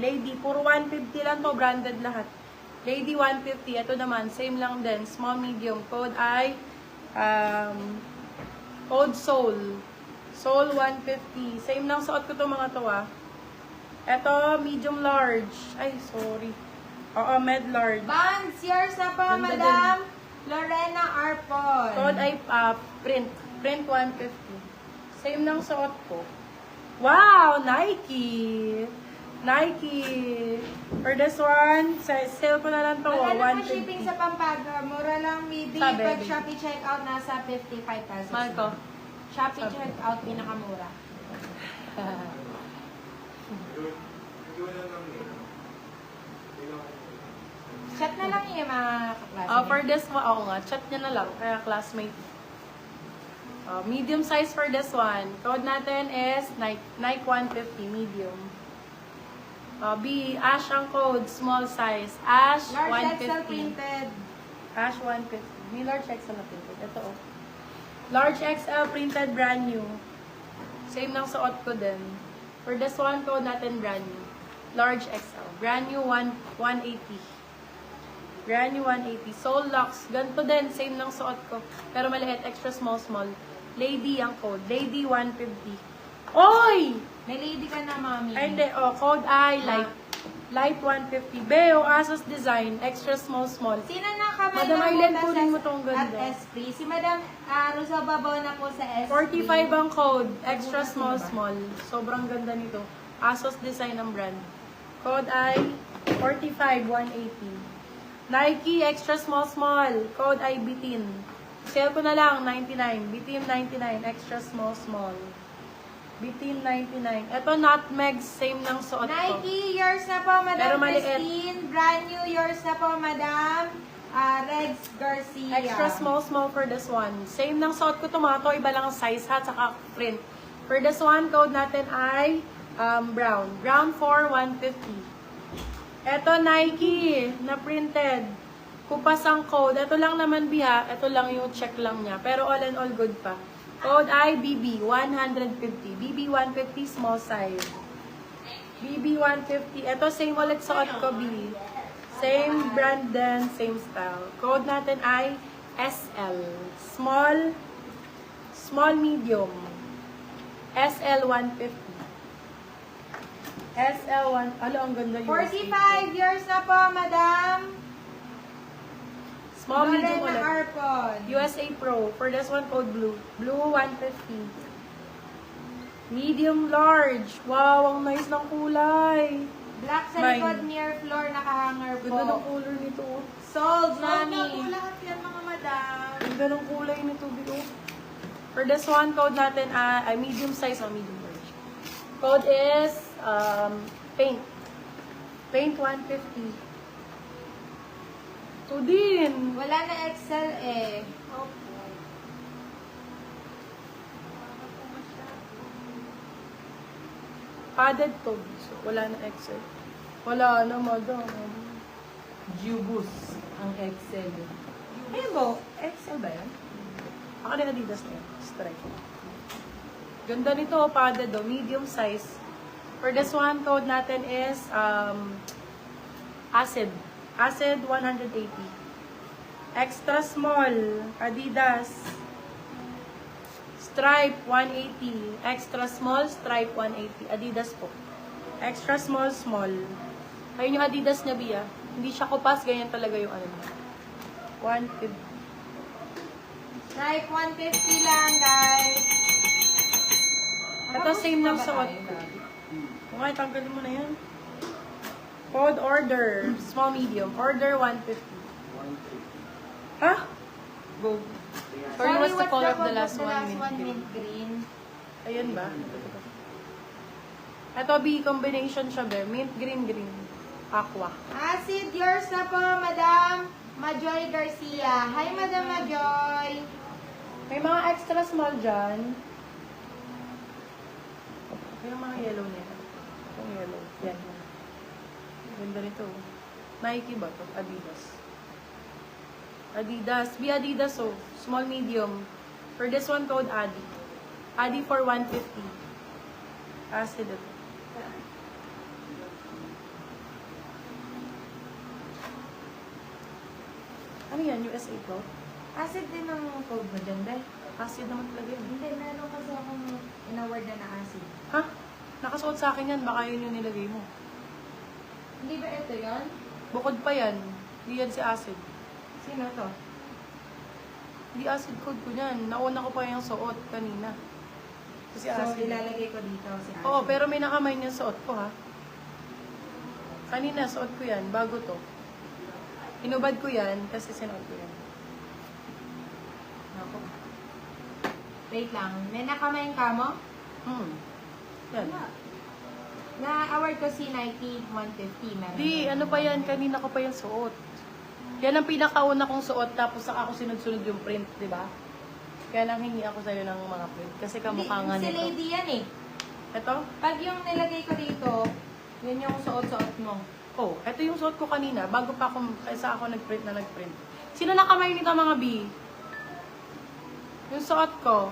Lady, puro 150 lang to, branded lahat. Lady 150, ito naman, same lang din, small, medium. Code ay, code Soul. Soul 150. Same lang suot ko to mga to ah. Ito, medium large. Ay, sorry. Oo, med large. Vans, yours na po, Ganda Madam Lorena Arpon. Code ay print. Print 150. Same lang suot ko. Wow! Nike! Nike! For this one, sale ko na lang to. Wala na po 150. shipping sa Pampanga. Mura lang, maybe. Sabi, Pag baby. Shopee checkout, nasa 55,000. Mahal ko. Shopee checkout, pinakamura. Chat na lang yung mga kaklase. For this one, oo nga, chat nyo na lang. Kaya classmate. Medium size for this one. Code natin is Nike 150, medium. B, Ash ang code, small size. Ash Large XL 150. printed. Ash 150. May large XL na printed. Ito oh. Large XL printed, brand new. Same ng suot ko din. For this one, code natin brand new. Large XL. Brand new 180. Brand new 180. Soul locks. Ganito din. Same ng suot ko. Pero maliit. Extra small, small. Lady ang code. Lady 150. Oy! May lady ka na, mami. Ay, hindi. Oh, code I, light. Light 150. Beo, Asos design. Extra small, small. Sino na kamay Madam na Aileen, punta kunin mo sa tong ganda. at Esprit? Si Madam Rosa Babaw na po sa Esprit. 45 ang code. Extra small, small. Sobrang ganda nito. Asos design ang brand. Code I, 45, 180. Nike, extra small, small. Code I, Bitin. Sale ko na lang, 99. Bitin, 99. Extra small, small. Bitin, 99. Ito, Nutmeg, same ng suot ko. Nike, yours na po, Madam Pero maliit. Christine. Brand new, yours na po, Madam Rex Garcia. Extra small, small for this one. Same ng suot ko to mga to. Iba lang ang size hat, saka print. For this one, code natin ay brown. Brown 4, 150. Ito, Nike, na printed. Kupas ang code. Ito lang naman, Biha. Ito lang yung check lang niya. Pero all in all, good pa. Code ay BB, 150. BB 150, small size. BB 150. Ito, same ulit suot ko, B. Same brand din, same style. Code natin ay SL. Small, small, medium. SL 150. SL1, ano ang ganda yung 45 years na po, Madam Small, medium Lorena ulit. Arpon. USA Pro. For this one, code blue. Blue 150. Medium large. Wow, ang nice ng kulay. Black sa Mine. likod, near floor, nakahanger po. Ganda ng color nito. Sold, Sold na po mami. lahat yan, mga madam. Ganda ng kulay nito, Bito. For this one, code natin ay medium size o medium large. Code is paint. Paint 150. Ito din. Wala na Excel eh. Opo. Padded to. So, wala na Excel. Wala na, madam. Jubus ang Excel. Ayun ba? Excel ba yan? Ako din Adidas na yan. Strike. Ganda nito, padded do. Medium size. For this one, code natin is Acid. Acid 180. Extra small. Adidas. Stripe 180. Extra small. Stripe 180. Adidas po. Extra small, small. Ayun yung Adidas niya, Bia. Hindi siya kupas. Ganyan talaga yung ano niya. 150. Stripe 150 lang, guys. Ito same ng suot ko. Okay, tanggalin mo na yan. Code order. Small, medium. Order 150. Ha? Go. Sorry, what's the color of the last one? Mint green. Ayan ba? Ito, B, combination siya, be. Mint, green, green. Aqua. Acid, yours na po, Madam Majoy Garcia. Hi, Madam Majoy. May mga extra small dyan. May mga yellow na yan. Itong yellow. Yan. Ganda nito. Nike ba ito? Adidas. Adidas. Be Adidas, oh. Small, medium. For this one, code Adi. Adi for 150. Acid ito. Ano yan? USA Pro? Acid din ang code mo dyan, Day. Acid naman talaga yun. Hindi, meron kasi akong in-award na acid. Ha? Nakasuot sa akin yan. Baka yun yung nilagay mo. Hindi ba ito yon? Bukod pa yan. Hindi yan si acid. Sino to? Hindi acid code ko yan. Nauna ko pa yung suot kanina. Kasi So, acid. ilalagay ko dito si acid. Oo, pero may nakamay niya suot ko, ha? Kanina, suot ko yan. Bago to. Inubad ko yan kasi sinuot ko yan. Ako. Wait lang. May nakamain ka mo? Yan. Na-award ko si Nike 150. Meron Di, ano pa yan? Kanina ko pa yung suot. Yan ang pinakauna kong suot tapos saka ako sunod-sunod yung print, di ba? Kaya nang hingi ako sa'yo ng mga print. Kasi kamukha nga Si nito. lady yan eh. Ito? Pag yung nilagay ko dito, yun yung suot-suot mo. Oh, ito yung suot ko kanina. Bago pa ako, kaysa ako nag-print na nag-print. Sino nakamay nito mga B? Yung suot ko.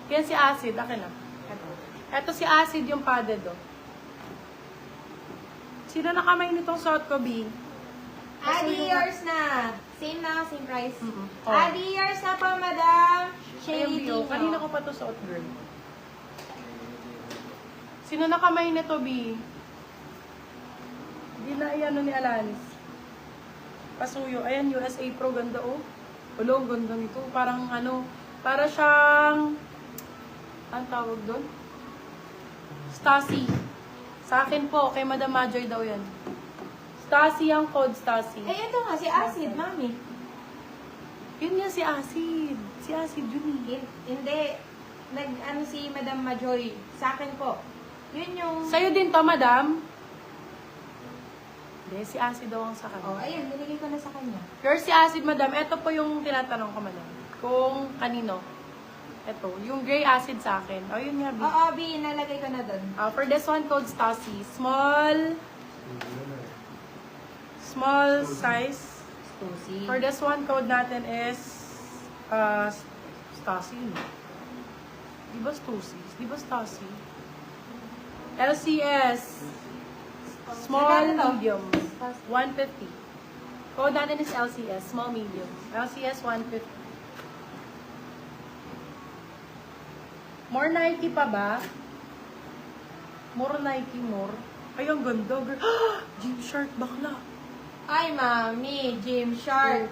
Yan si Acid. Akin na. Ito. Ito si Acid yung padded, oh. Sino nakamay nitong suot ko, B? Adi, yours na. Same na, same price. Oh. Adi, yours na po, madam. Ayun, Shady B, oh. Kanina ko pa to suot, girl. Sino nakamay nito, B? Hindi na iyan ni Alanis. Pasuyo. Ayan, USA Pro. Ganda, oh. Ulo, ang ganda nito. Parang ano, para siyang, ang tawag doon? Stasi. Sa akin po, kay Madam Majoy daw yan. Stasi ang code, Stasi. Eh, ito nga, si Acid, mami. Yun yan si Acid. Si Acid yun eh. Hindi. Nag-ano si Madam Majoy. Sa akin po. Yun yung... Sa'yo din to, Madam? Hindi, si Acid daw ang sa Oh, kanya. ayun, binigay ko na sa kanya. Pero si Acid, Madam, ito po yung tinatanong ko, Madam. Kung kanino. Ito, yung gray acid sa akin. O, yun nga, B. Oo, B, nalagay ko na doon. For this one, code Stasi. Small size. Stussy. For this one, code natin is Stasi. Di ba Stussy? Di ba Stasi? LCS. Small, Magkano to? medium. 150. Code natin is LCS. Small, medium. LCS 150. More Nike pa ba? More Nike, more. Ay, ang ganda, girl. Gymshark, bakla. Ay, mami, Gymshark.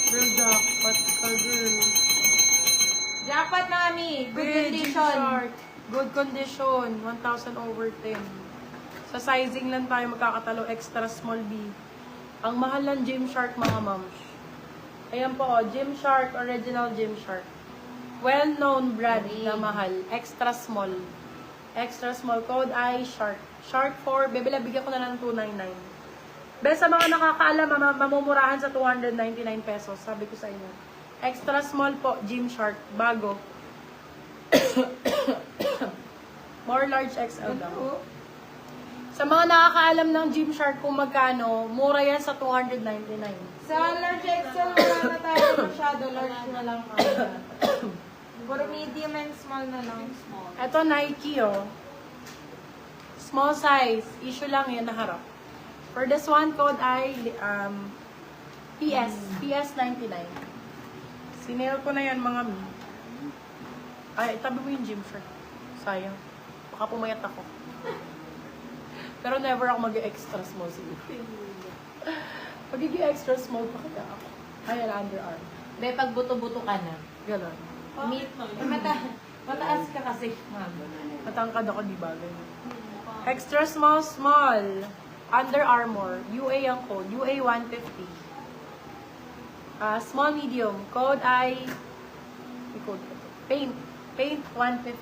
Girl, jackpot ka, girl. Jackpot, mami. Good Hey, condition. Gymshark. Good condition. 1,000 over 10. Sa sizing lang tayo magkakatalo. Extra small B. Ang mahal ng Gymshark, mga moms. Ayan po, oh, Gymshark. Original Gymshark. Well-known brand na mahal. Extra small. Extra small. Code I, Shark. Shark 4. Bibigyan ko na lang ng 299. Best sa mga nakakaalam, mamumurahan sa 299 pesos. Sabi ko sa inyo. Extra small po, Gymshark. Bago. More large XL daw. Sa mga nakakaalam ng Gymshark kung magkano, mura yan sa 299. Sa large XL, wala na tayo masyado. Large na lang. Puro medium and small na lang. Ito Nike, oh. Small size. Issue lang yan na harap. For this one, code ay PS 99. Sinail ko na yan, mga mi. Ay, tabi mo yung Gymshark. Sayang. Baka pumayat ako. Pero never ako mag-extra small siguro. Pagiging extra small, pa kaya ako. Ayan, underarm. Be, pag buto-buto ka na. Ganon. Mataas ka kasi, ma'am. Matangkad ako, di ba? Ganyan. Extra small, small. Under Armour. UA ang code. UA 150. Small, medium. Code ay... May code ko to. Paint. Paint 150.